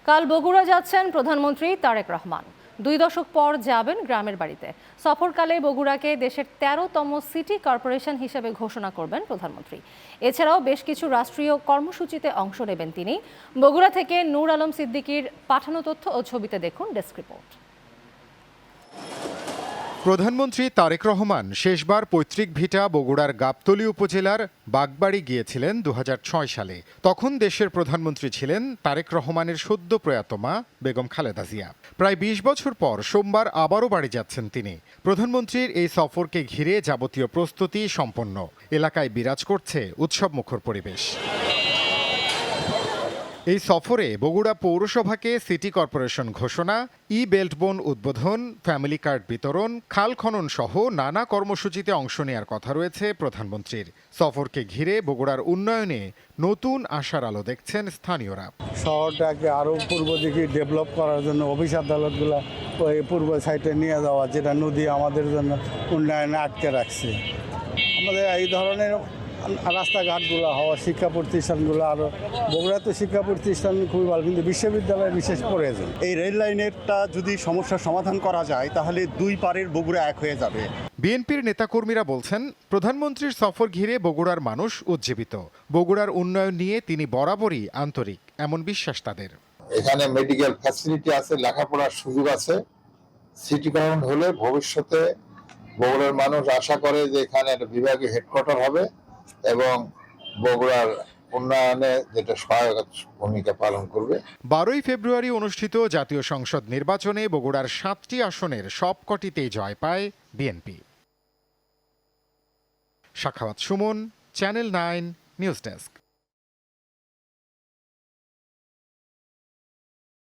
কাল বগুড়া যাচ্ছেন প্রধানমন্ত্রী তারেক রহমান। 2 দশক পর যাবেন গ্রামের বাড়িতে। সফরকালে বগুড়াকে দেশের 13তম সিটি কর্পোরেশন হিসেবে ঘোষণা করবেন প্রধানমন্ত্রী। এছাড়াও বেশ কিছু রাষ্ট্রীয় কর্মসূচিতে অংশ নেবেন তিনি। বগুড়া থেকে নূর আলম সিদ্দিকীর পাঠানো তথ্য ও ছবিতে দেখুন ডেস্ক রিপোর্ট। প্রধানমন্ত্রী তারেক রহমান শেষবার পৈতৃক ভিটা বগুড়ার গাবতলী উপজেলার বাগবাড়ি গিয়েছিলেন 2006 সালে। তখন দেশের প্রধানমন্ত্রী ছিলেন তারেক রহমানের সদ্য প্রয়াত মা বেগম খালেদা জিয়া। প্রায় 20 বছর পর সোমবার আবারও বাড়ি যাচ্ছেন তিনি। প্রধানমন্ত্রীর এই সফরকে ঘিরে যাবতীয় প্রস্তুতি সম্পন্ন। এলাকায় বিরাজ করছে উৎসবমুখর পরিবেশ। এই সফরে বগুড়া পৌরসভাকে সিটি কর্পোরেশন ঘোষণা, বেল্টবোন উদ্বোধন, ফ্যামিলি কার্ড বিতরণ, খাল খনন সহ নানা কর্মসূচিতে অংশ নেওয়ার কথা রয়েছে প্রধানমন্ত্রীর। সফরকে ঘিরে বগুড়ার উন্নয়নে নতুন আশার আলো দেখছেন স্থানীয়রা। শহরটাকে আরও পূর্ব দিকে ডেভেলপ করার জন্য অফিস আদালতগুলো ওই পূর্ব সাইডে নিয়ে যাওয়া, যেটা নদী আমাদের জন্য উন্নয়নে আটকে রাখছে। আমাদের এই ধরনের রাস্তাঘাটগুলো হওয়া, শিক্ষা প্রতিষ্ঠানগুলো আরও, বগুড়া তো শিক্ষা প্রতিষ্ঠান খুবই ভালো, কিন্তু বিশ্ববিদ্যালয়ের বিশেষ প্রয়োজন। এই রেল লাইনেরটা যদি সমস্যার সমাধান করা যায় তাহলে দুই পারের বগুড়া এক হয়ে যাবে। বিএনপির নেতাকর্মীরা বলছেন, প্রধানমন্ত্রীর সফর ঘিরে বগুড়ার মানুষ উজ্জীবিত। বগুড়ার উন্নয়ন নিয়ে তিনি বরাবরই আন্তরিক, এমন বিশ্বাস তাদের। এখানে মেডিকেল ফ্যাসিলিটি আছে, লেখাপড়ার সুযোগ আছে। সিটিকরণ হলে ভবিষ্যতে বগুড়ার মানুষ আশা করে যে এখানে বিভাগীয় হেডকোয়ার্টার হবে এবং বগুড়ার উন্নয়নে যেটা সহায়ক ভূমিকা পালন করবে। 12 ফেব্রুয়ারি অনুষ্ঠিত জাতীয় সংসদ নির্বাচনে বগুড়ার 7টি আসনের সবকটিতেই জয় পায় BNP. Sakhawat Suman, channel 9 news desk.